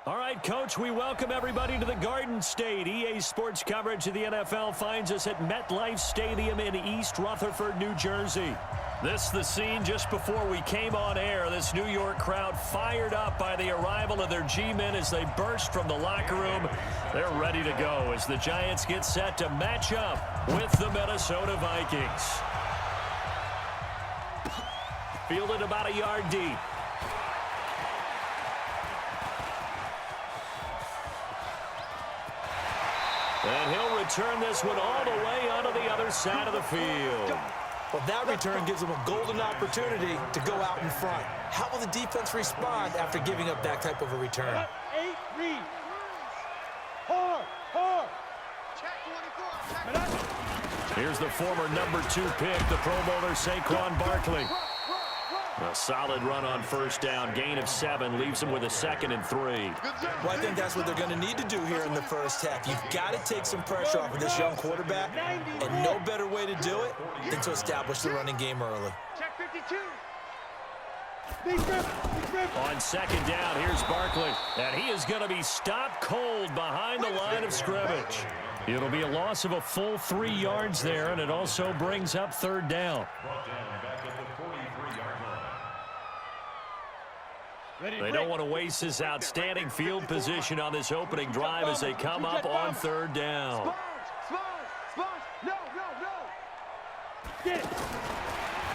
All right, Coach, we welcome everybody to the Garden State. EA Sports coverage of the NFL finds us at MetLife Stadium in East Rutherford, New Jersey. This is the scene just before we came on air. This New York crowd fired up by the arrival of their G-men as they burst from the locker room. They're ready to go as the Giants get set to match up with the Minnesota Vikings. Fielded about a yard deep. And he'll return this one all the way onto the other side of the field. Well, that return gives them a golden opportunity to go out in front. How will the defense respond after giving up that type of a return? 8 read. Hard. Here's the former number 2 pick, the Pro Bowler Saquon Barkley. A solid run on first down, gain of 7, leaves them with a 2nd and 3. Well, I think that's what they're going to need to do here in the first half. You've got to take some pressure off of this young quarterback, and no better way to do it than to establish the running game early. Check 52. On second down, here's Barkley, and he is going to be stopped cold behind the line of scrimmage. It'll be a loss of a full 3 yards there, and it also brings up third down. They don't want to waste this outstanding field position on this opening drive as they come up on third down.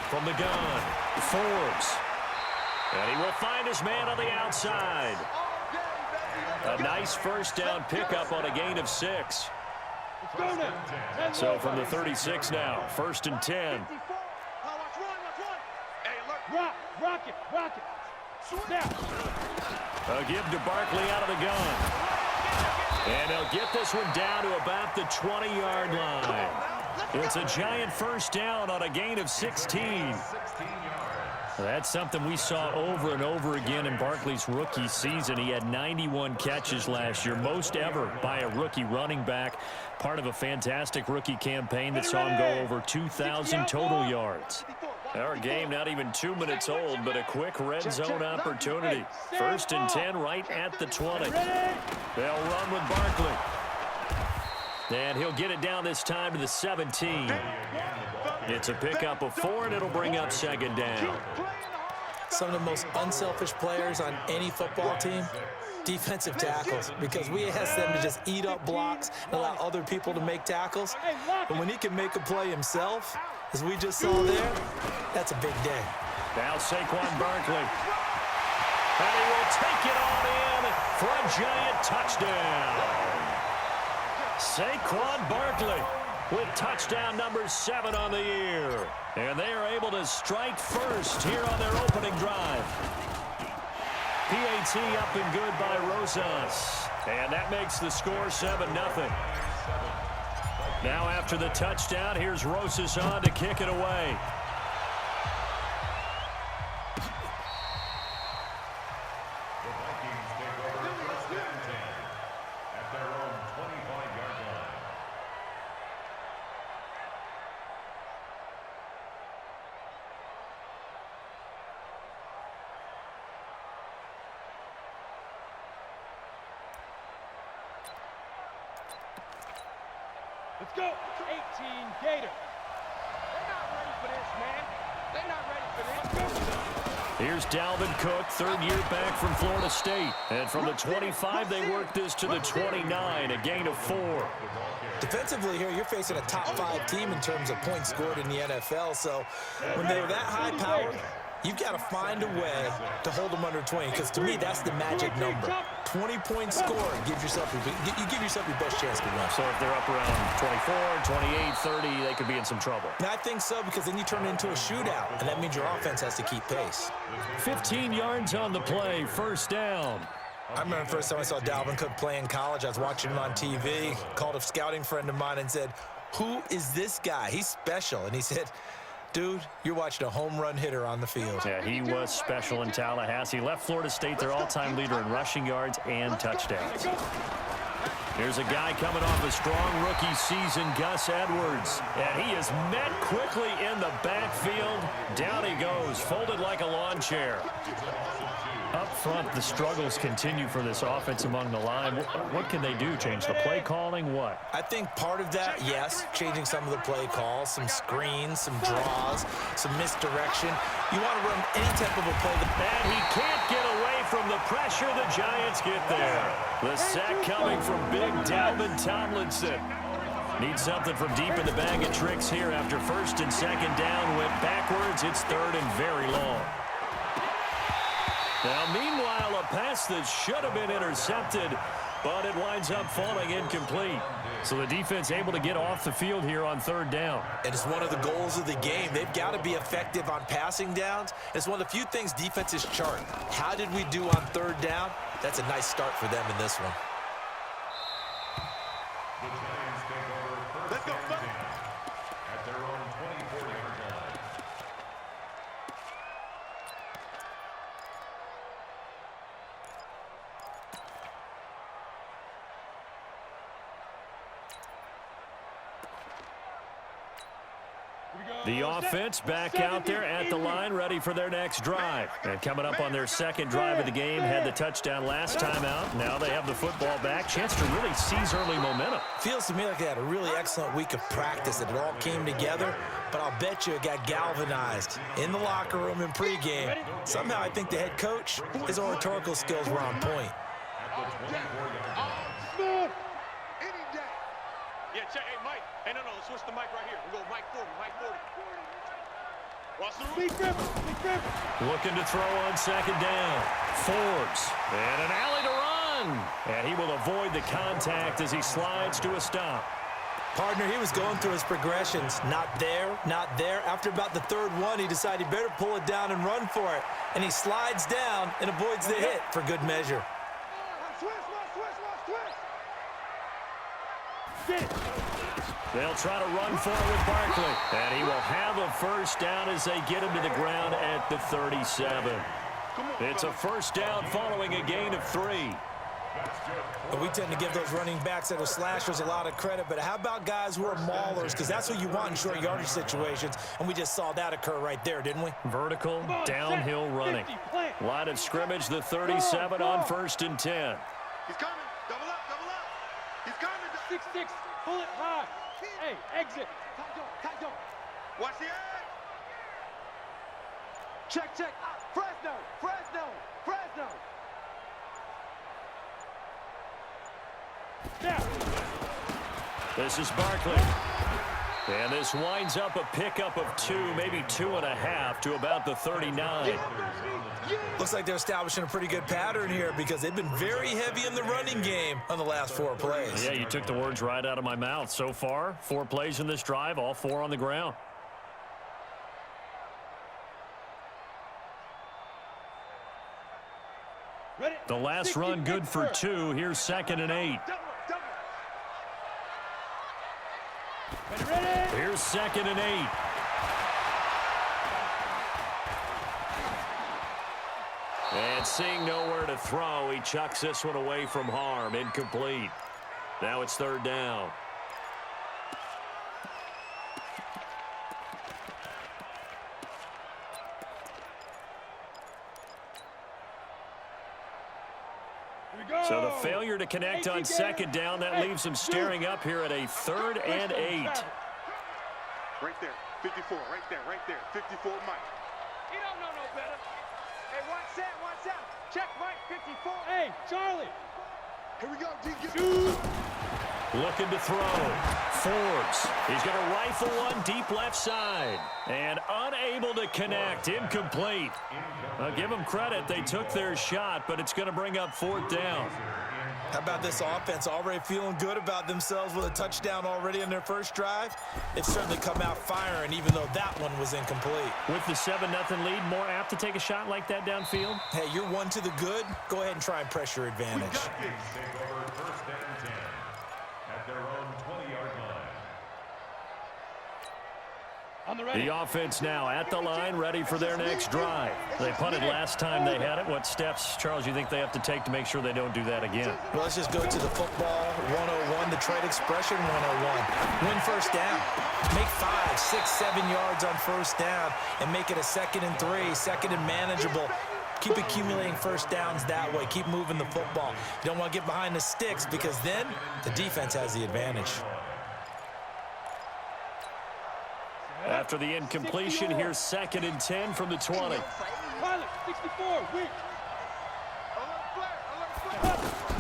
From the gun, Forbes. And he will find his man on the outside. A nice first down pickup on a gain of 6. So from the 36 now, 1st and 10. Rock it. A give to Barkley out of the gun. And he'll get this one down to about the 20-yard line. It's a giant first down on a gain of 16. That's something we saw over and over again in Barkley's rookie season. He had 91 catches last year, most ever by a rookie running back. Part of a fantastic rookie campaign that saw him go over 2,000 total yards. Our game not even 2 minutes old, but a quick red zone opportunity. 1st and 10 right at the 20. They'll run with Barkley. And he'll get it down this time to the 17. It's a pickup of 4, and it'll bring up 2nd down. Some of the most unselfish players on any football team, defensive tackles, because we ask them to just eat up blocks and allow other people to make tackles. But when he can make a play himself, as we just saw there, that's a big day. Now Saquon Barkley. And he will take it on in for a giant touchdown. Saquon Barkley with touchdown number 7 on the year. And they are able to strike first here on their opening drive. PAT up and good by Rosas. And that makes the score 7-0. Now after the touchdown, here's Rosas on to kick it away. Let's go. 18 Gator. They're not ready for this, man. They're not ready for this. Let's go. Here's Dalvin Cook, 3rd year back from Florida State. And from the 25, they work this to the 29, a gain of 4. Defensively here, you're facing a top 5 team in terms of points scored in the NFL. So when they're that high-powered, you've got to find a way to hold them under 20, because to me, that's the magic number. 20-point score gives yourself you give yourself your best chance to win. So if they're up around 24, 28, 30, they could be in some trouble. And I think so, because then you turn it into a shootout, and that means your offense has to keep pace. 15 yards on the play, 1st down. I remember the first time I saw Dalvin Cook play in college. I was watching him on TV, called a scouting friend of mine and said, "Who is this guy? He's special." And he said, "Dude, you're watching a home run hitter on the field." Yeah, he was special in Tallahassee. Left Florida State their all-time leader in rushing yards and touchdowns. Here's a guy coming off a strong rookie season, Gus Edwards. And he is met quickly in the backfield. Down he goes, folded like a lawn chair. Up front, the struggles continue for this offense among the line. What can they do? Change the play calling? What? I think part of that, yes, changing some of the play calls, some screens, some draws, some misdirection. You want to run any type of a play. And he can't get away from the pressure. The Giants get there. The sack coming from big Dalvin Tomlinson. Needs something from deep in the bag of tricks here after first and second down. Went backwards. It's third and very long. Now, meanwhile, a pass that should have been intercepted, but it winds up falling incomplete. So the defense able to get off the field here on third down. And it's one of the goals of the game. They've got to be effective on passing downs. It's one of the few things defenses chart. How did we do on third down? That's a nice start for them in this one. Let's go. At their own 24-yard line. The offense back out there at the line, ready for their next drive. And coming up on their second drive of the game, had the touchdown last time out. Now they have the football back. Chance to really seize early momentum. Feels to me like they had a really excellent week of practice, that it all came together, but I'll bet you it got galvanized in the locker room in pregame. Somehow I think the head coach, his oratorical skills were on point. Yeah, check. Hey, Mike. Hey, no, let's switch the mic right here. We'll go Mike 40, Mike 40. Watch the big grip. Looking to throw on second down. Forbes. And an alley to run. And he will avoid the contact as he slides to a stop. Partner, he was going through his progressions. Not there, not there. After about the third one, he decided he better pull it down and run for it. And he slides down and avoids the hit for good measure. They'll try to run for it with Barkley. And he will have a first down as they get him to the ground at the 37. It's a first down following a gain of 3. But we tend to give those running backs that are slashers a lot of credit, but how about guys who are maulers? Because that's what you want in short yardage situations, and we just saw that occur right there, didn't we? Vertical, downhill running. Line of scrimmage, the 37 on first and 10. He's coming. Double up. He's coming. 6-6. Pull it high. Hey, exit. Tight zone. Watch the edge. Check. Fresno. Now. This is Barkley. And this winds up a pickup of 2, maybe 2.5 to about the 39. Looks like they're establishing a pretty good pattern here because they've been very heavy in the running game on the last 4 plays. Yeah, you took the words right out of my mouth. So far, 4 plays in this drive, all 4 on the ground. The last run good for 2. Here's second and 8. Here's second and 8. And seeing nowhere to throw, he chucks this one away from harm. Incomplete. Now it's third down. So the failure to connect on second down, that leaves him staring up here at a 3rd and 8. Right there. 54. Right there. 54, Mike. You don't know no better. Hey, watch that. Check Mike 54. Hey, Charlie. Here we go, D. Looking to throw. Forbes. He's going to rifle one deep left side. And unable to connect. Incomplete. I'll give them credit. They took their shot, but it's going to bring up 4th down. How about this offense already feeling good about themselves with a touchdown already in their first drive? They've certainly come out firing, even though that one was incomplete. With the 7-0 lead, more apt to take a shot like that downfield? Hey, you're 1 to the good. Go ahead and try and press your advantage. Take over first and 10 at their own 20-yard line. The offense now at the line, ready for their next drive. They punted last time they had it. What steps, Charles, you think they have to take to make sure they don't do that again? Well, let's just go to the football 101, the trade expression 101. Win first down. Make 5, 6, 7 yards on first down and make it a 2nd and 3, 2nd and manageable. Keep accumulating first downs that way. Keep moving the football. You don't want to get behind the sticks because then the defense has the advantage. After the incompletion, here's 2nd and 10 from the 20. Pilot, 64, weak.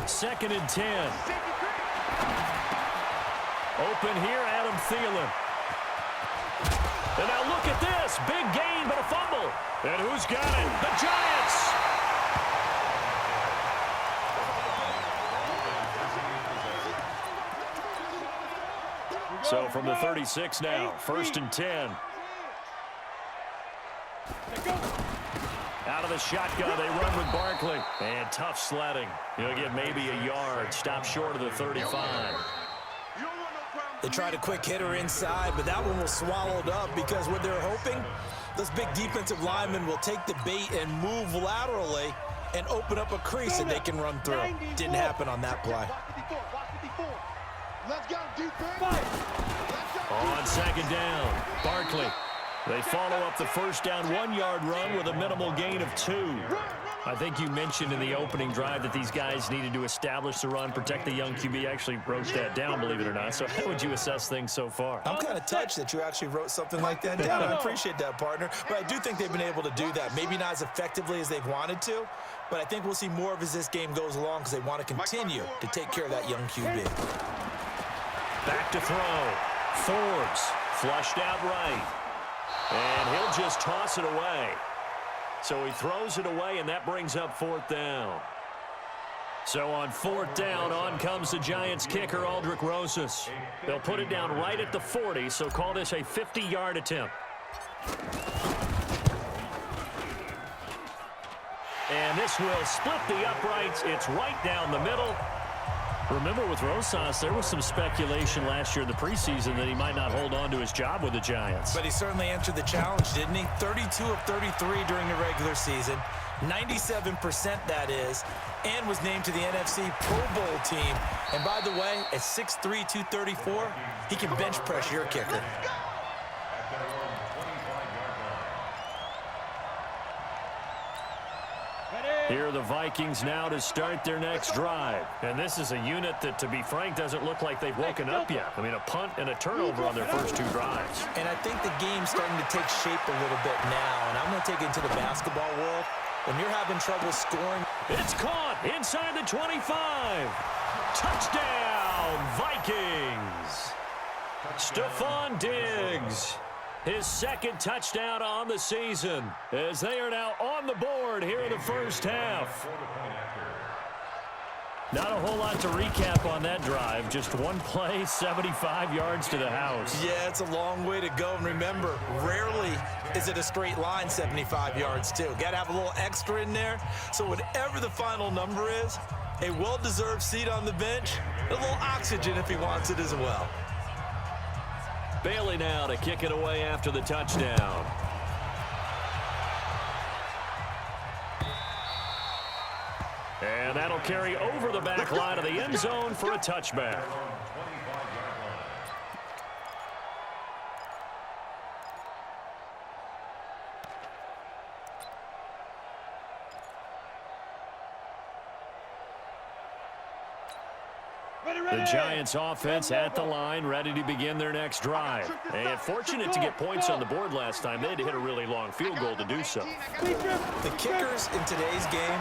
2nd and 10. Open here, Adam Thielen. And now look at this. Big gain, but a fumble. And who's got it? The Giants. So from the 36 now, 1st and 10. Out of the shotgun, they run with Barkley. And tough sledding. He'll get maybe a yard. Stop short of the 35. They tried a quick hitter inside, but that one was swallowed up because what they're hoping, those big defensive linemen will take the bait and move laterally and open up a crease that they can run through. Didn't happen on that play. Let's go, defense. On 2nd down, Barkley. They follow up the first down 1-yard run with a minimal gain of 2. I think you mentioned in the opening drive that these guys needed to establish the run, protect the young QB. Actually wrote that down, believe it or not. So how would you assess things so far? I'm kind of touched that you actually wrote something like that down. I appreciate that, partner. But I do think they've been able to do that. Maybe not as effectively as they've wanted to, but I think we'll see more of as this game goes along because they want to continue to take care of that young QB. Back to throw. Forbes flushed out right. And he'll just toss it away. So he throws it away, and that brings up 4th down. So on 4th down, on comes the Giants kicker, Aldrich Rosas. They'll put it down right at the 40, so call this a 50-yard attempt. And this will split the uprights. It's right down the middle. Remember, with Rosas, there was some speculation last year in the preseason that he might not hold on to his job with the Giants. But he certainly answered the challenge, didn't he? 32 of 33 during the regular season, 97% that is, and was named to the NFC Pro Bowl team. And by the way, at 6'3", 234, he can bench press your kicker. Here are the Vikings now to start their next drive. And this is a unit that, to be frank, doesn't look like they've woken up yet. I mean, a punt and a turnover on their first 2 drives. And I think the game's starting to take shape a little bit now. And I'm going to take it into the basketball world. When you're having trouble scoring. It's caught inside the 25. Touchdown, Vikings. Stephon Diggs. His 2nd touchdown on the season as they are now on the board here in the first half. Not a whole lot to recap on that drive. Just one play, 75 yards to the house. Yeah, it's a long way to go. And remember, rarely is it a straight line 75 yards, too. Got to have a little extra in there. So whatever the final number is, a well-deserved seat on the bench, a little oxygen if he wants it as well. Bailey now to kick it away after the touchdown. And that'll carry over the back line of the end zone for a touchback. The Giants offense at the line, ready to begin their next drive. And fortunate to get points on the board last time. They had to hit a really long field goal to do so. The kickers in today's game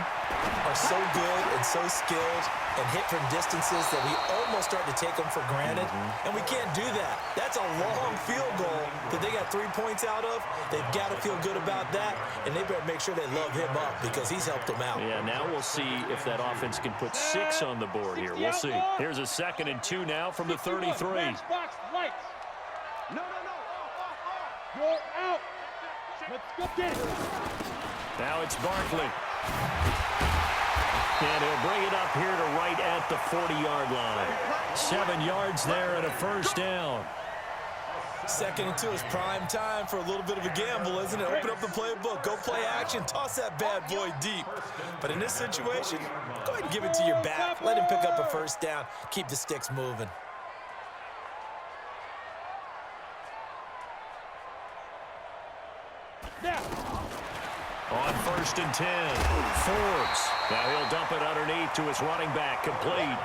are so good and so skilled and hit from distances that we almost start to take them for granted. And we can't do that. That's a long field goal that they got 3 points out of. They've got to feel good about that, and they better make sure they love him up because he's helped them out. Yeah, now we'll see if that offense can put 6 on the board here. We'll see. Here's a 2nd and 2 now from the 33. No. You're out. Let's go get it. Now it's Barkley. And he'll bring it up here to right at the 40-yard line. 7 yards there and a first down. 2nd and 2 is prime time for a little bit of a gamble, isn't it? Open up the playbook, go play action, toss that bad boy deep. But in this situation, go ahead and give it to your back. Let him pick up a first down. Keep the sticks moving. On 1st and 10, Forbes. Now he'll dump it underneath to his running back, complete.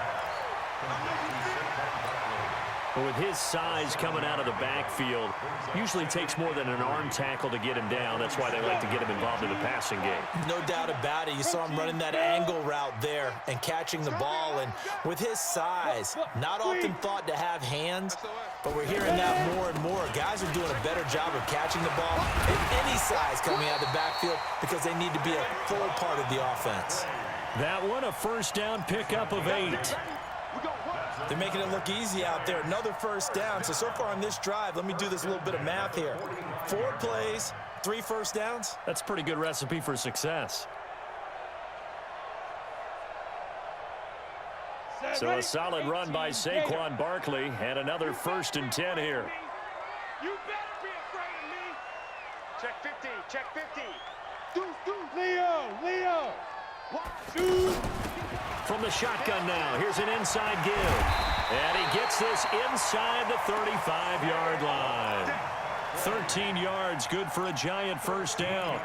With his size coming out of the backfield, usually takes more than an arm tackle to get him down. That's why they like to get him involved in the passing game. No doubt about it. You saw him running that angle route there and catching the ball. And with his size, not often thought to have hands, but we're hearing that more and more. Guys are doing a better job of catching the ball at any size coming out of the backfield because they need to be a full part of the offense. That one, a first down pickup of 8. They're making it look easy out there. Another first down. So far on this drive, let me do this little bit of math here. 4 plays, 3 first downs. That's a pretty good recipe for success. So a solid run by Saquon Barkley and another 1st and 10 here. You better be afraid of me. Check 50. Check 50. Leo. 1, 2. From the shotgun now, here's an inside give. And he gets this inside the 35-yard line. 13 yards, good for a Giant first down.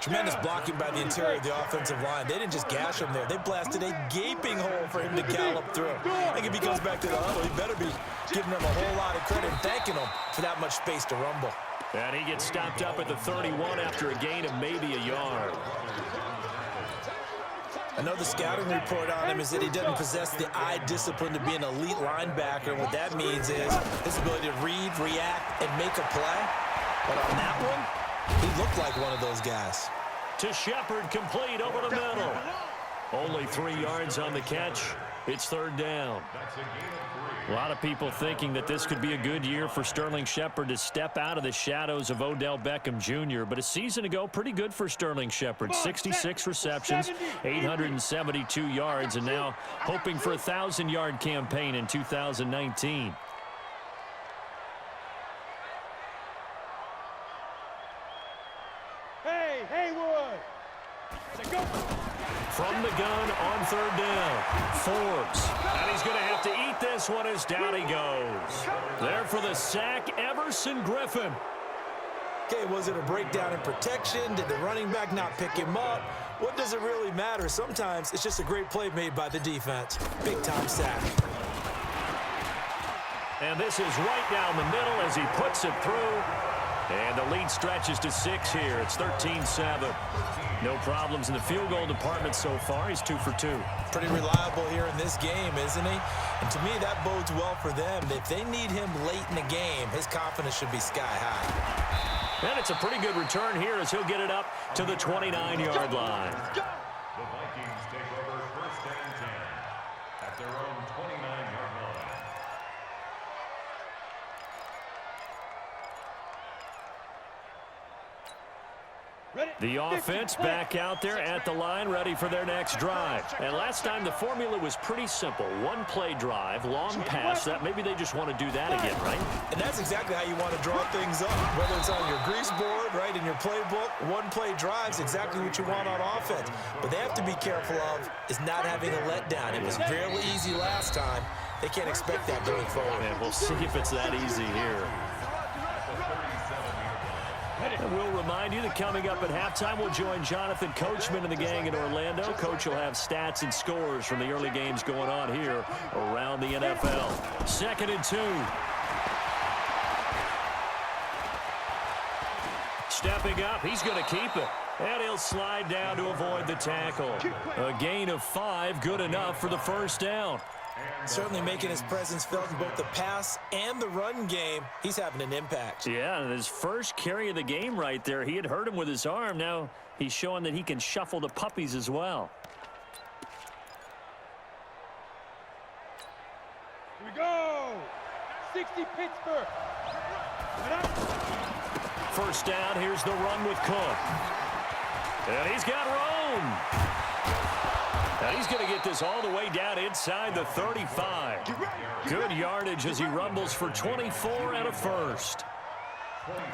Tremendous blocking by the interior of the offensive line. They didn't just gash him there. They blasted a gaping hole for him to gallop through. I think if he comes back to the huddle, he better be giving them a whole lot of credit and thanking them for that much space to rumble. And he gets stopped up at the 31 after a gain of maybe a yard. Another scouting report on him is that he doesn't possess the eye discipline to be an elite linebacker. What that means is his ability to read, react, and make a play. But on that one, he looked like one of those guys. To Shepard, complete over the middle. Only 3 yards on the catch. It's 3rd down. A lot of people thinking that this could be a good year for Sterling Shepard to step out of the shadows of Odell Beckham Jr. But a season ago, pretty good for Sterling Shepard. 66 receptions, 872 yards, and now hoping for a 1,000-yard campaign in 2019. Hey, Haywood. From the gun on 3rd down, Forbes. And he's going to have to eat this one as down he goes. There for the sack, Everson Griffin. Okay, was it a breakdown in protection? Did the running back not pick him up? What does it really matter? Sometimes it's just a great play made by the defense. Big-time sack. And this is right down the middle as he puts it through. And the lead stretches to 6 here. It's 13-7. No problems in the field goal department so far. He's 2 for 2. Pretty reliable here in this game, isn't he? And to me, that bodes well for them. If they need him late in the game, his confidence should be sky high. And it's a pretty good return here as he'll get it up to the 29-yard line. The Vikings take over 1st and 10 at their own 29-yard line. The offense back out there at the line, ready for their next drive. And last time the formula was pretty simple. 1-play drive, long pass. That maybe they just want to do that again, right? And that's exactly how you want to draw things up. Whether it's on your grease board, right, in your playbook, 1-play drive's exactly what you want on offense. But they have to be careful of is not having a letdown. It was fairly easy last time. They can't expect that going forward. And we'll see if it's that easy here. And we'll remind you that coming up at halftime, we'll join Jonathan Coachman and the gang in Orlando. Coach will have stats and scores from the early games going on here around the NFL. 2nd and 2. Stepping up, he's going to keep it. And he'll slide down to avoid the tackle. A gain of 5, good enough for the first down. Certainly making his presence felt in both the pass and the run game. He's having an impact. Yeah, and his first carry of the game right there, he had hurt him with his arm. Now he's showing that he can shuffle the puppies as well. Here we go. 60 Pittsburgh. First down, here's the run with Cook. And he's got room. And And he's going to get this all the way down inside the 35. Good yardage as he rumbles for 24 and a first.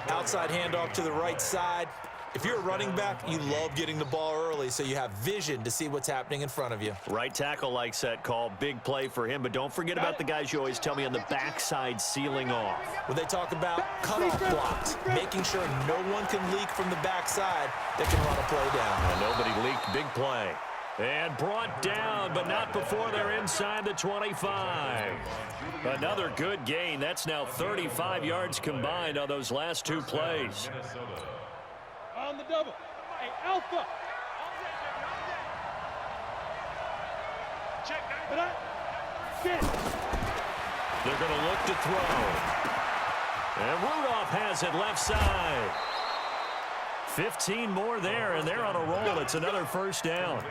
Outside handoff to the right side. If you're a running back, you love getting the ball early so you have vision to see what's happening in front of you. Right tackle likes that call. Big play for him, but don't forget about the guys you always tell me on the backside sealing off. When they talk about cutoff blocks, making sure no one can leak from the backside that can run a play down. And nobody leaked. Big play. And brought down, but not before they're inside the 25. Another good gain. That's now 35 yards combined on those last two plays. On the double. Hey, Alpha. Check that. They're going to look to throw. And Rudolph has it left side. 15 more there, and they're on a roll. It's another first down.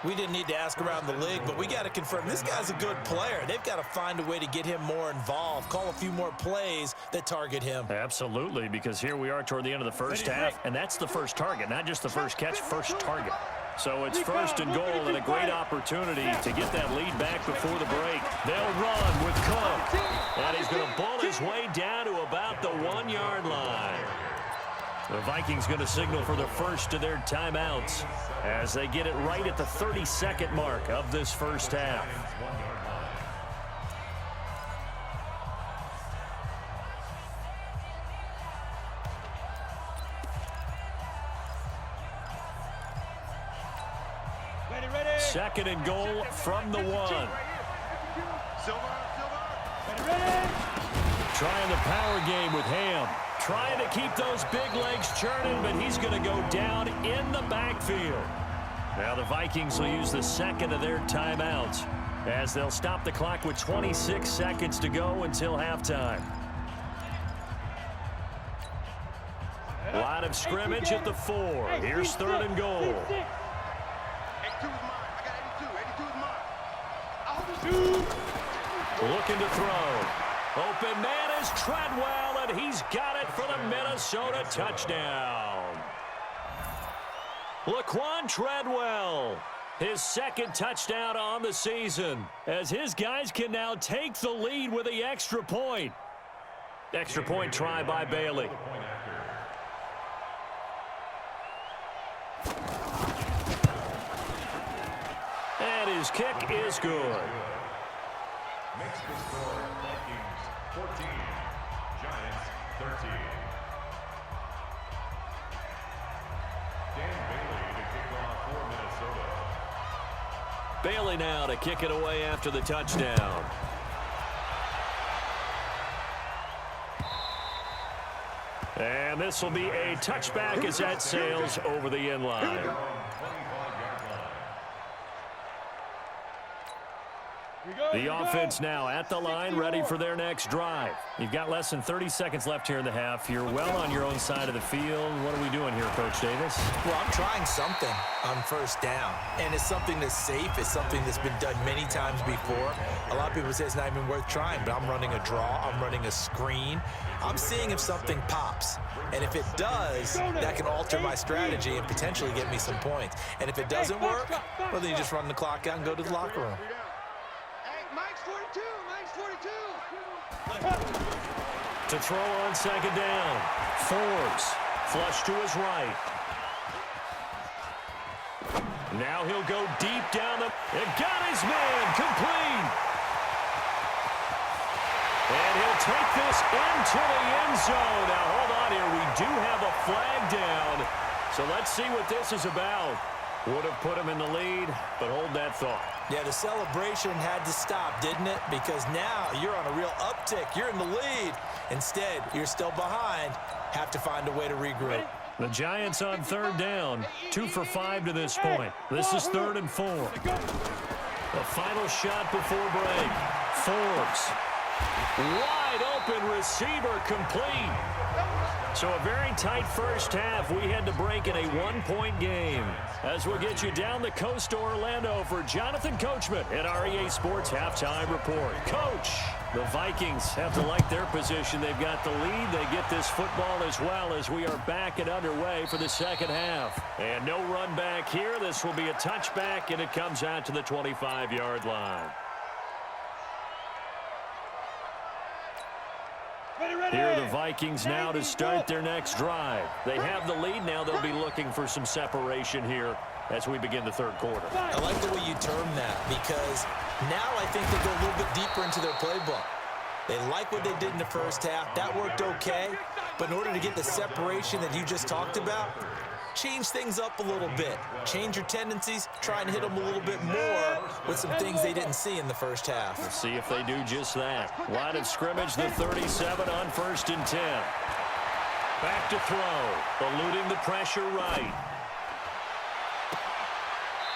We didn't need to ask around the league, but we got to confirm this guy's a good player. They've got to find a way to get him more involved, call a few more plays that target him. Absolutely, because here we are toward the end of the first half, and that's the first target, not just the first catch, first target. So it's first and goal and a great opportunity to get that lead back before the break. They'll run with Cook, and he's going to bull his way down to about the 1 yard line. The Vikings going to signal for the first of their timeouts as they get it right at the 32nd mark of this first half. Ready. Second and goal from the 1. Ready. Trying the power game with Ham. Trying to keep those big legs churning, but he's going to go down in the backfield. Now the Vikings will use the second of their timeouts as they'll stop the clock with 26 seconds to go until halftime. Line of scrimmage at the 4. Here's third and goal. 82 is mine. I got 82. 82 is mine. Looking to throw. Open man is Treadwell, and he's got it for the Minnesota touchdown. Laquan Treadwell, his second touchdown on the season, as his guys can now take the lead with the extra point. Extra point try by Bailey. And his kick is good. Makes the score Vikings 14, Giants 13. Dan Bailey to kick off for Minnesota. Bailey now to kick it away after the touchdown. And this will be a touchback as that sails over the end line. The offense now at the line, ready for their next drive. You've got less than 30 seconds left here in the half. You're well on your own side of the field. What are we doing here, Coach Davis? Well, I'm trying something on first down, and it's something that's safe. It's something that's been done many times before. A lot of people say it's not even worth trying, but I'm running a draw. I'm running a screen. I'm seeing if something pops, and if it does, that can alter my strategy and potentially get me some points. And if it doesn't work, well, then you just run the clock out and go to the locker room. Mike's 42. To throw on second down. Forbes, flush to his right. Now he'll go deep down the... And got his man, complete. And he'll take this into the end zone. Now, hold on here. We do have a flag down. So let's see what this is about. Would have put him in the lead, but hold that thought. Yeah, the celebration had to stop, didn't it? Because now you're on a real uptick. You're in the lead. Instead, you're still behind. Have to find a way to regroup. The Giants on third down. 2 for 5 to this point. This is 3rd and 4. The final shot before break. Forbes. Wide open receiver complete. So a very tight first half. We had to break in a 1-point game. As we'll get you down the coast to Orlando for Jonathan Coachman at our EA Sports Halftime Report. Coach. The Vikings have to like their position. They've got the lead. They get this football as well as we are back and underway for the second half. And no run back here. This will be a touchback, and it comes out to the 25-yard line. Here are the Vikings now to start their next drive. They have the lead. Now they'll be looking for some separation here as we begin the third quarter. I like the way you term that, because now I think they go a little bit deeper into their playbook. They like what they did in the first half. That worked okay. But in order to get the separation that you just talked about, change things up a little bit. Change your tendencies. Try and hit them a little bit more with some things they didn't see in the first half. We'll see if they do just that. Line of scrimmage, the 37 on 1st and 10. Back to throw. Eluding the pressure right.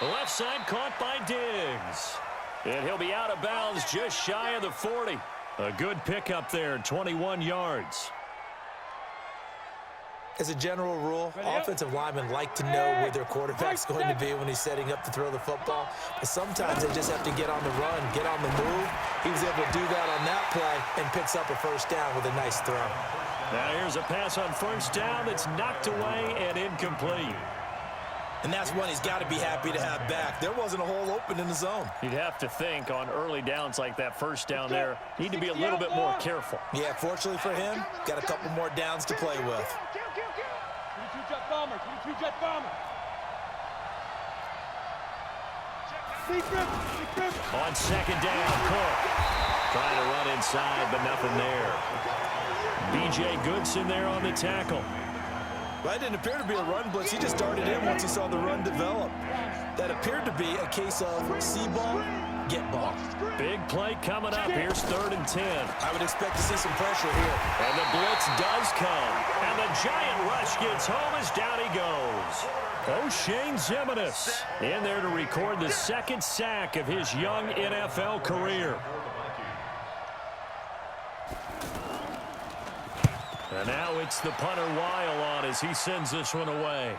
The left side caught by Diggs. And he'll be out of bounds just shy of the 40. A good pickup there, 21 yards. As a general rule, offensive linemen like to know where their quarterback's going to be when he's setting up to throw the football. But sometimes they just have to get on the run, get on the move. He was able to do that on that play and picks up a first down with a nice throw. Now here's a pass on first down that's knocked away and incomplete. And that's one he's got to be happy to have back. There wasn't a hole open in the zone. You'd have to think on early downs like that first down there, need to be a little bit more careful. Yeah, fortunately for him, got a couple more downs to play with. 22-jet bomber, 22-jet bomber. On second down, Cook. Trying to run inside, but nothing there. B.J. Goodson there on the tackle. Well, that didn't appear to be a run blitz. He just started in once he saw the run develop. That appeared to be a case of see ball, get ball. Big play coming up. Here's 3rd and 10. I would expect to see some pressure here. And the blitz does come. And the giant rush gets home as down he goes. O'Shane Ximines in there to record the 2nd sack of his young NFL career. And now it's the punter Weil on as he sends this one away.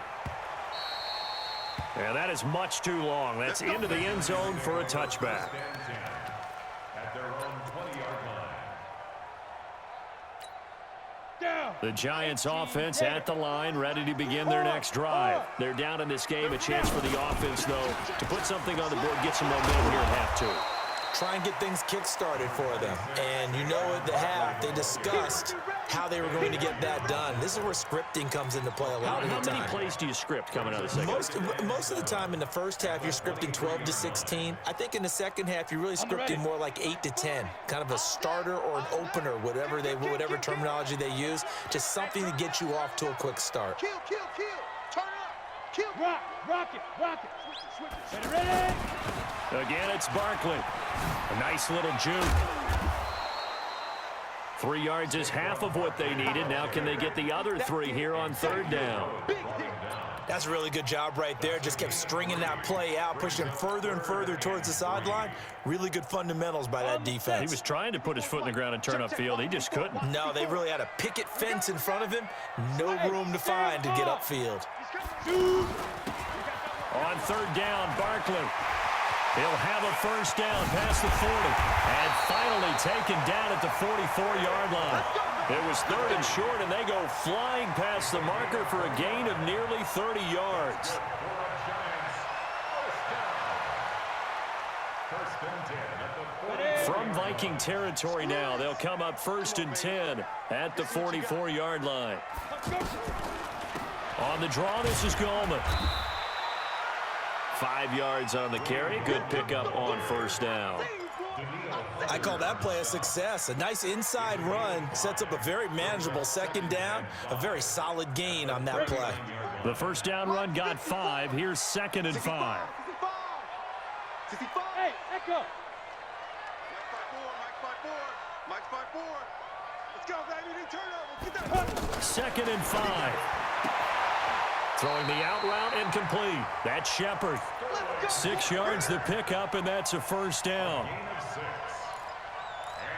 And that is much too long. That's into the end zone for a touchback. At their own 20-yard line. The Giants offense at the line, ready to begin their next drive. They're down in this game. A chance for the offense, though, to put something on the board, get some momentum here at half 2. Try and get things kick-started for them. And you know at the half, they discussed how they were going to get that done. This is where scripting comes into play a lot of the time. How many plays do you script coming out of the second? Most of the time in the first half, you're scripting 12 to 16. I think in the second half, you're really scripting more like 8 to 10. Kind of a starter or an opener, whatever terminology they use. Just something to get you off to a quick start. Kill, kill, kill. Turn up. Kill. Rock it. Switch it. Ready? Again, it's Barkley. A nice little juke. 3 yards is half of what they needed. Now can they get the other 3 here on 3rd down? That's a really good job right there. Just kept stringing that play out, pushing him further and further towards the sideline. Really good fundamentals by that defense. He was trying to put his foot in the ground and turn upfield. He just couldn't. No, they really had a picket fence in front of him. No room to find to get upfield. On 3rd down, Barkley. He'll have a first down past the 40. And finally taken down at the 44-yard line. It was 3rd and short, and they go flying past the marker for a gain of nearly 30 yards. From Viking territory now, they'll come up 1st and 10 at the 44-yard line. On the draw, this is Goldman. 5 yards on the carry. Good pickup on first down. I call that play a success. A nice inside run sets up a very manageable 2nd down. A very solid gain on that play. The first down run got 5. Here's 2nd and 5. Hey, Echo. Mike's 5-4. Let's go, baby. Turnover. Get that. 2nd and 5. Throwing the out route incomplete. That's Shepard. 6 yards the pickup, and that's a first down.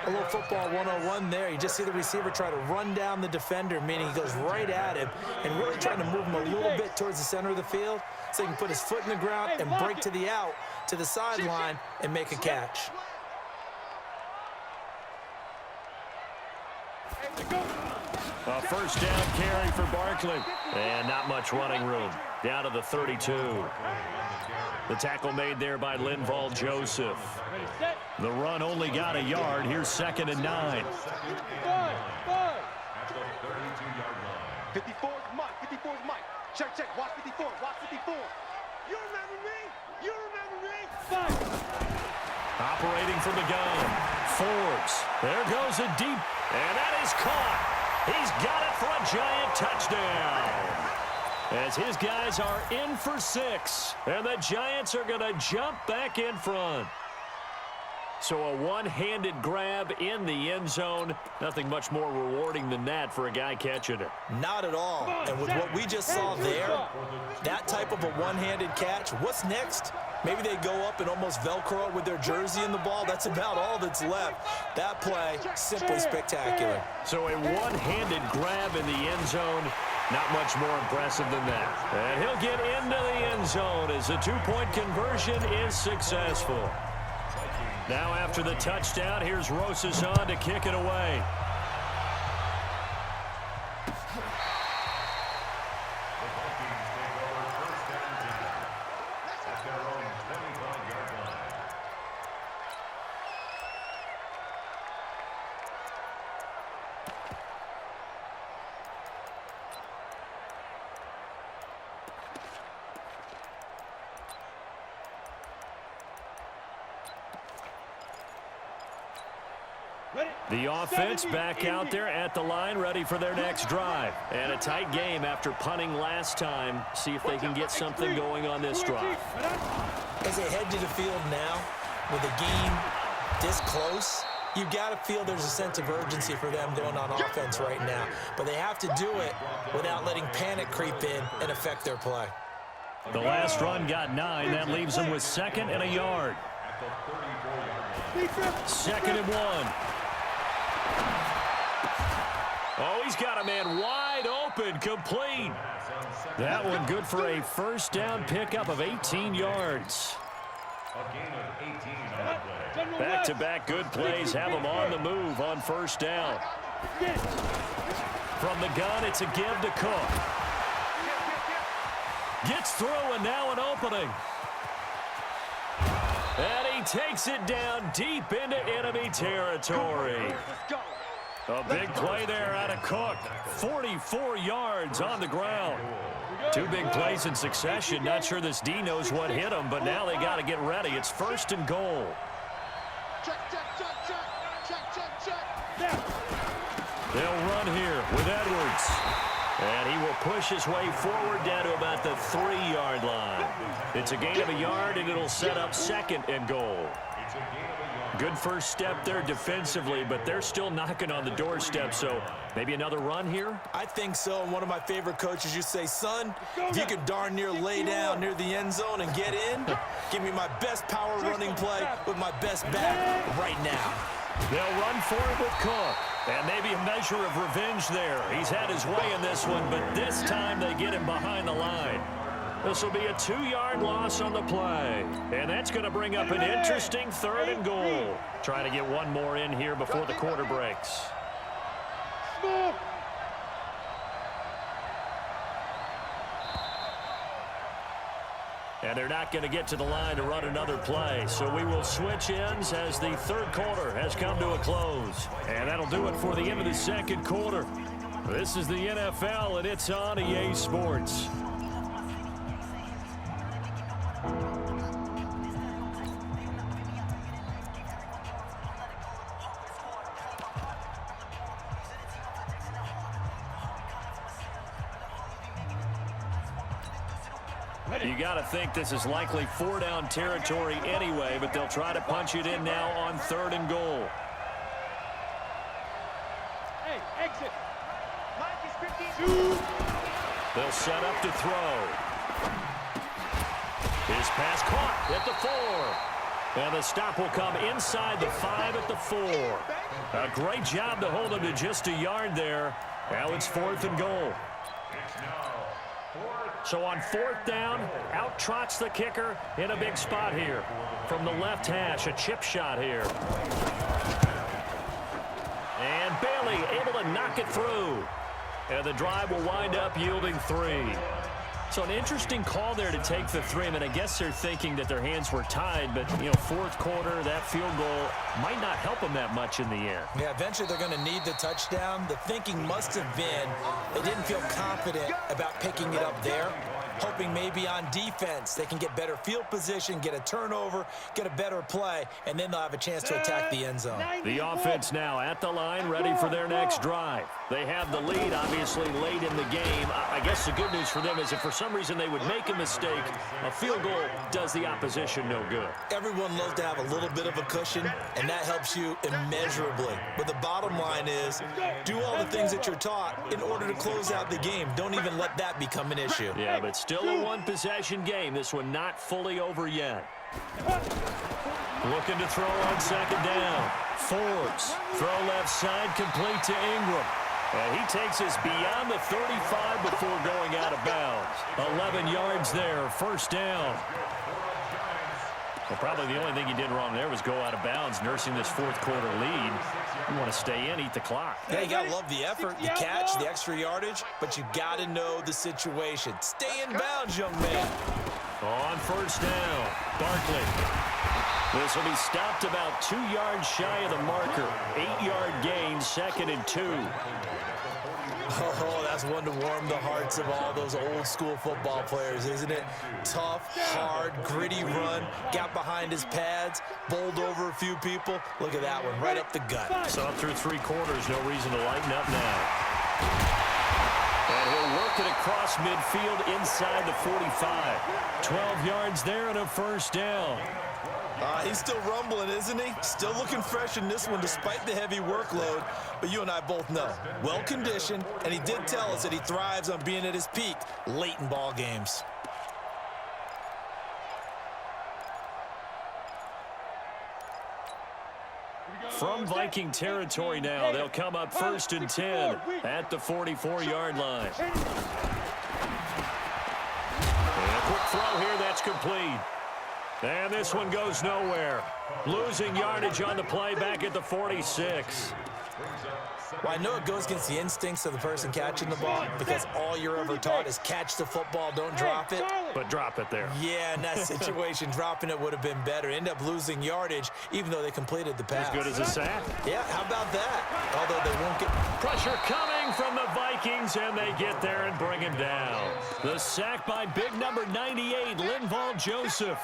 A little football 101 there. You just see the receiver try to run down the defender, meaning he goes right at him and really trying to move him a little bit towards the center of the field so he can put his foot in the ground and break to the out, to the sideline, and make a catch. A first down carry for Barkley. And not much running room. Down to the 32. The tackle made there by Linval Joseph. The run only got a yard. Here's 2nd and 9. At the 32-yard line. 54 is Mike. 54 is Mike. Check. Watch 54. Watch 54. You remember me? You remember me? Operating from the gun. Forbes. There goes a deep. And that is caught. He's got it for a Giant touchdown. As his guys are in for 6. And the Giants are going to jump back in front. So a one-handed grab in the end zone. Nothing much more rewarding than that for a guy catching it. Not at all. And with what we just saw there, that type of a one-handed catch, what's next? Maybe they go up and almost Velcro it with their jersey in the ball. That's about all that's left. That play, simply spectacular. So a one-handed grab in the end zone. Not much more impressive than that. And he'll get into the end zone as the two-point conversion is successful. Now after the touchdown, here's Rosas on to kick it away. The Vikings take over 1st and 10 at their own 25-yard line. The offense back out there at the line, ready for their next drive. And a tight game after punting last time. See if they can get something going on this drive. As they head to the field now, with the game this close, you've got to feel there's a sense of urgency for them going on offense right now. But they have to do it without letting panic creep in and affect their play. The last run got 9. That leaves them with 2nd and a yard. At the 34-yard line. 2nd and 1. Oh, he's got a man wide open, complete. That one good for a first down pickup of 18 yards. A gain of 18 on the play. Back-to-back good plays have them on the move on first down. From the gun, it's a give to Cook. Gets through, and now an opening. And he takes it down deep into enemy territory. A big play there out of Cook. 44 yards on the ground. 2 big plays in succession. Not sure this D knows what hit him, but now they got to get ready. It's 1st and goal. They'll run here with Edwards. And he will push his way forward down to about the 3-yard line. It's a gain of a yard, and it'll set up 2nd and goal. Good first step there defensively, but they're still knocking on the doorstep, so maybe another run here? I think so. And one of my favorite coaches, you say, son, if you could darn near lay down near the end zone and get in, give me my best power running play with my best back right now. They'll run for it with Cook. And maybe a measure of revenge there. He's had his way in this one, but this time they get him behind the line. This will be a 2-yard loss on the play. And that's going to bring up an interesting 3rd and goal. Trying to get one more in here before the quarter breaks. And they're not going to get to the line to run another play. So we will switch ends as the 3rd quarter has come to a close. And that'll do it for the end of the 2nd quarter. This is the NFL, and it's on EA Sports. You got to think this is likely 4-down territory anyway, but they'll try to punch it in now on 3rd and goal. Hey, exit. Mike is 52. They'll set up to throw. His pass caught at the 4. And the stop will come inside the 5 at the 4. A great job to hold him to just a yard there. Now it's 4th and goal. So on 4th down, out trots the kicker in a big spot here. From the left hash, a chip shot here. And Bailey able to knock it through. And the drive will wind up yielding 3. So an interesting call there to take the 3. I mean, I guess they're thinking that their hands were tied, but, you know, fourth quarter, that field goal might not help them that much in the end. Yeah, eventually they're going to need the touchdown. The thinking must have been they didn't feel confident about picking it up there, hoping maybe on defense they can get better field position, get a turnover, get a better play, and then they'll have a chance to attack the end zone. The offense now at the line, ready for their next drive. They have the lead, obviously, late in the game. I guess the good news for them is if for some reason they would make a mistake, a field goal does the opposition no good. Everyone loves to have a little bit of a cushion, and that helps you immeasurably. But the bottom line is, do all the things that you're taught in order to close out the game. Don't even let that become an issue. Yeah, but still a one-possession game. This one not fully over yet. Looking to throw on second down. Forbes. Throw left side, complete to Ingram. And he takes us beyond the 35 before going out of bounds. 11 yards there, first down. Well, probably the only thing he did wrong there was go out of bounds, nursing this fourth quarter lead. You want to stay in, eat the clock. Yeah, you got to love the effort, the catch, the extra yardage, but you got to know the situation. Stay in bounds, young man. On first down, Barkley. This will be stopped about 2 yards shy of the marker. 8-yard gain, 2nd and 2. Oh, that's one to warm the hearts of all those old-school football players, isn't it? Tough, hard, gritty run, got behind his pads, bowled over a few people. Look at that one, right up the gut. So through 3 quarters, no reason to lighten up now. And he'll work it across midfield inside the 45. 12 yards there and a first down. He's still rumbling, isn't he? Still looking fresh in this one despite the heavy workload. But you and I both know, well-conditioned, and he did tell us that he thrives on being at his peak late in ball games. From Viking territory now, they'll come up 1st and 10 at the 44-yard line. And a quick throw here, that's complete. And this one goes nowhere. Losing yardage on the play back at the 46. Well, I know it goes against the instincts of the person catching the ball because all you're ever taught is catch the football, don't drop it. But drop it there. Yeah, in that situation, dropping it would have been better. End up losing yardage even though they completed the pass. As good as a sack. Yeah, how about that? Although they won't get... Pressure coming from the Vikings, and they get there and bring him down. The sack by big number 98, Linval Joseph.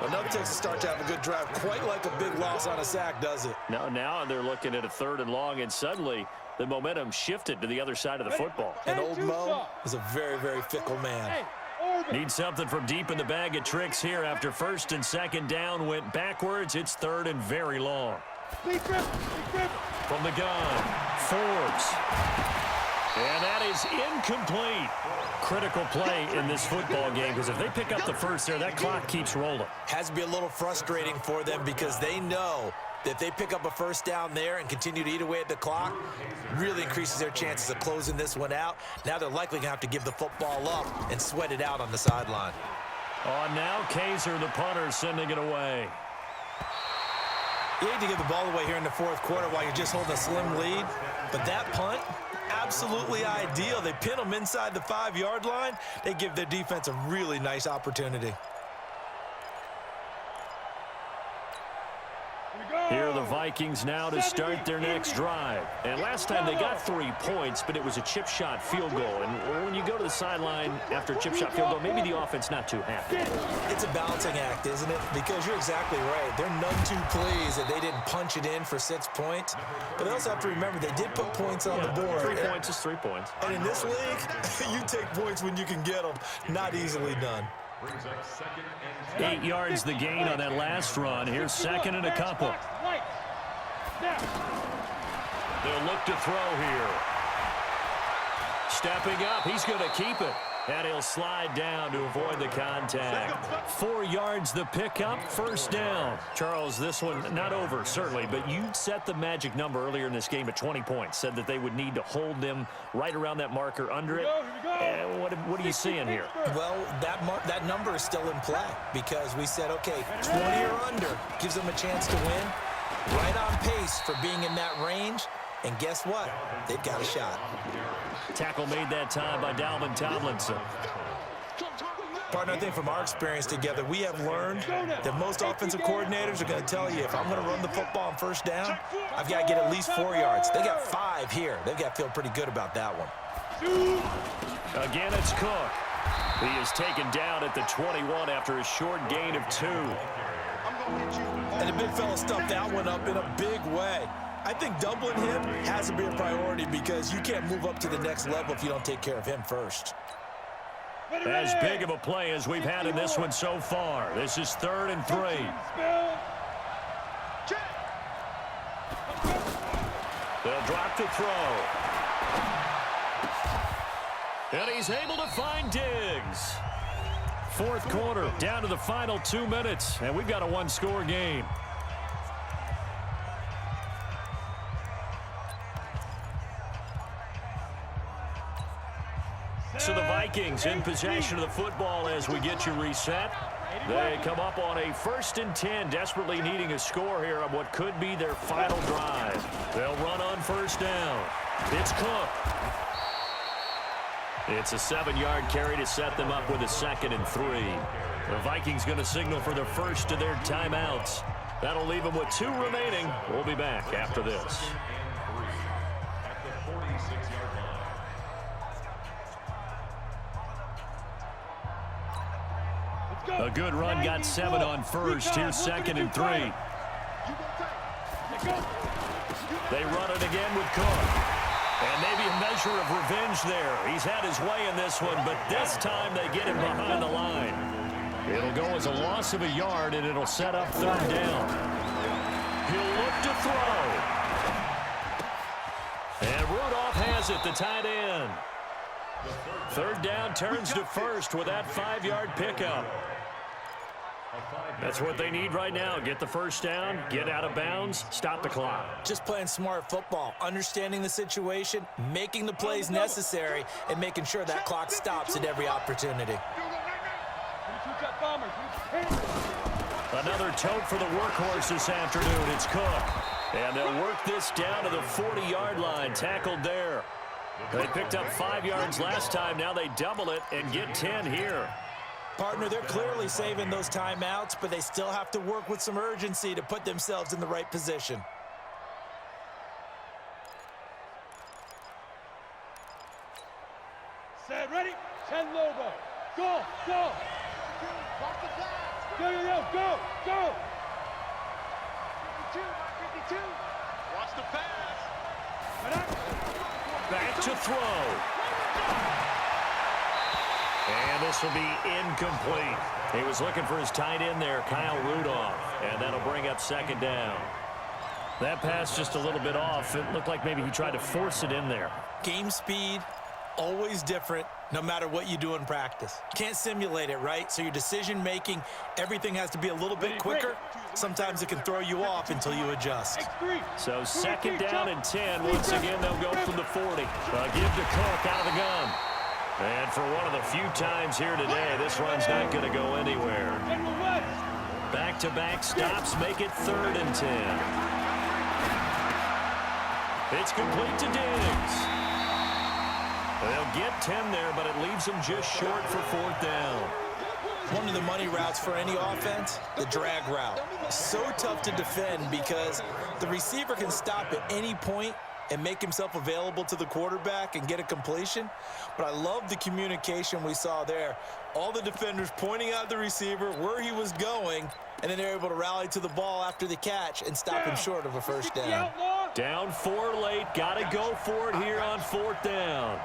Another Texas start to have a good drive. Quite like a big loss on a sack, does it? Now they're looking at a 3rd and long, and suddenly the momentum shifted to the other side of the football. And old Mo is a very, very fickle man. Need something from deep in the bag of tricks here after 1st and 2nd down went backwards. It's 3rd and very long. From the gun, Forbes. And that is incomplete. Critical play in this football game because if they pick up the first there, that clock keeps rolling. Has to be a little frustrating for them because they know that if they pick up a first down there and continue to eat away at the clock, really increases their chances of closing this one out. Now they're likely going to have to give the football up and sweat it out on the sideline. On now, Kaiser, the punter, sending it away. You hate to give the ball away here in the 4th quarter while you're just holding a slim lead, but that punt, absolutely ideal. They pin them inside the 5-yard line. They give their defense a really nice opportunity. Here are the Vikings now to start their next drive. And last time they got 3 points, but it was a chip shot field goal. And when you go to the sideline after a chip shot field goal, maybe the offense not too happy. It's a balancing act, isn't it? Because you're exactly right. They're none too pleased that they didn't punch it in for 6 points. But they also have to remember they did put points on the board. 3 points is 3 points. And in this league, you take points when you can get them. Not easily done. 8 yards the gain on that last run. Here's 2nd and a couple. They'll look to throw here. Stepping up, he's going to keep it. And he'll slide down to avoid the contact. 4 yards the pickup, first down. Charles, this one not over, certainly, but you set the magic number earlier in this game at 20 points. Said that they would need to hold them right around that marker under it. What are you seeing here? Well, that number is still in play because we said, okay, 20 or under gives them a chance to win. Right on pace for being in that range. And guess what? They've got a shot. Tackle made that time by Dalvin Tomlinson. Partner, I think from our experience together, we have learned that most offensive coordinators are going to tell you, if I'm going to run the football on first down, I've got to get at least 4 yards. They got 5 here. They've got to feel pretty good about that one. Again, it's Cook. He is taken down at the 21 after a short gain of 2. And the big fella stuffed that one up in a big way. I think doubling him has to be a priority because you can't move up to the next level if you don't take care of him first. As big of a play as we've had in this one so far. This is 3rd and 3. They'll drop the throw. And he's able to find Diggs. 4th quarter, down to the final 2 minutes, and we've got a 1-score game. So the Vikings in possession of the football as we get you reset. They come up on a 1st and 10, desperately needing a score here on what could be their final drive. They'll run on 1st down. It's Cook. It's a 7-yard carry to set them up with a 2nd and 3. The Vikings going to signal for the first of their timeouts. That'll leave them with 2 remaining. We'll be back after this. A good run, got 7 on 1st. Here's 2nd and 3. They run it again with Cook. And maybe a measure of revenge there. He's had his way in this one, but this time they get him behind the line. It'll go as a loss of a yard, and it'll set up 3rd down. He'll look to throw. And Rudolph has it, the tight end. 3rd down turns to 1st with that 5-yard pickup. That's what they need right now. Get the 1st down, get out of bounds, stop the clock. Just playing smart football, understanding the situation, making the plays necessary, and making sure that clock stops at every opportunity. Another tote for the workhorse this afternoon. It's Cook. And they'll work this down to the 40-yard line, tackled there. They picked up 5 yards last time. Now they double it and get 10 here. Partner, they're clearly saving those timeouts, but they still have to work with some urgency to put themselves in the right position. Set, ready, send Lobo. Go, go. Go, go, go. 52. Watch the pass. Back to throw. And this will be incomplete. He was looking for his tight end there, Kyle Rudolph, and that'll bring up 2nd down. That pass just a little bit off. It looked like maybe he tried to force it in there. Game speed, always different, no matter what you do in practice. Can't simulate it, right? So your decision-making, everything has to be a little bit quicker. Sometimes it can throw you off until you adjust. So 2nd down and 10. Once again, they'll go from the 40. Give to Cook out of the gun. And for one of the few times here today, this run's not going to go anywhere. Back-to-back stops make it 3rd and 10. It's complete to Diggs. They'll get 10 there, but it leaves them just short for 4th down. One of the money routes for any offense, the drag route. So tough to defend because the receiver can stop at any point and make himself available to the quarterback and get a completion. But I love the communication we saw there. All the defenders pointing out the receiver, where he was going, and then they're able to rally to the ball after the catch and stop him short of a 1st down. Down 4 late, got to go for it here on 4th down.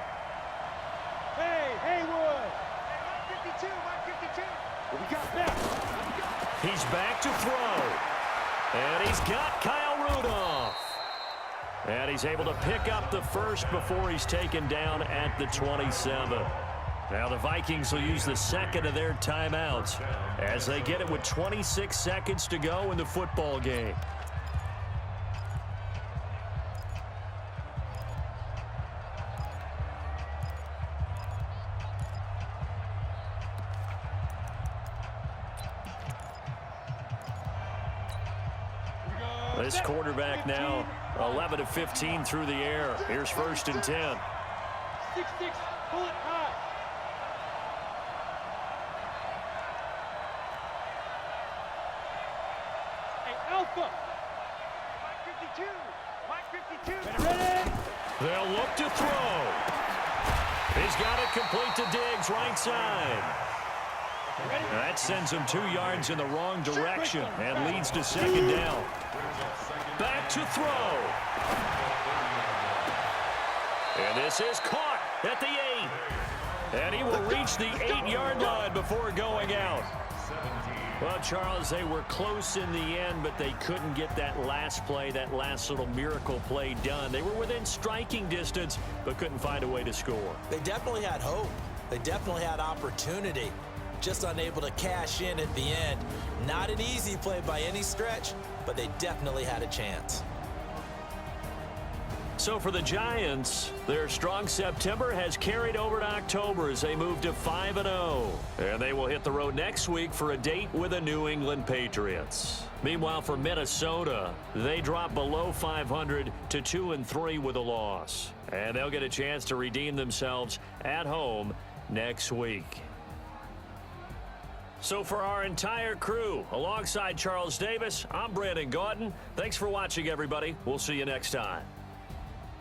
Hey, Haywood. 152, 152. What we got back? He's back to throw. And he's got Kyle Rudolph. And he's able to pick up the 1st before he's taken down at the 27. Now the Vikings will use the 2nd of their timeouts as they get it with 26 seconds to go in the football game. This quarterback now 11 of 15 through the air. Here's 1st and 10. 6-6, pull it high. Hey, Alpha. Mike 52. Ready? They'll look to throw. He's got it complete to Diggs, right side. That sends him 2 yards in the wrong direction and leads to 2nd down. Back to throw. And this is caught at the 8. And he will reach the 8-yard line before going out. Well, Charles, they were close in the end, but they couldn't get that last play, that last little miracle play done. They were within striking distance, but couldn't find a way to score. They definitely had hope. They definitely had opportunity. Just unable to cash in at the end. Not an easy play by any stretch, but they definitely had a chance. So for the Giants, their strong September has carried over to October as they move to 5-0. And they will hit the road next week for a date with the New England Patriots. Meanwhile, for Minnesota, they drop below 500 to 2-3 with a loss. And they'll get a chance to redeem themselves at home next week. So for our entire crew, alongside Charles Davis, I'm Brandon Gaudin. Thanks for watching, everybody. We'll see you next time.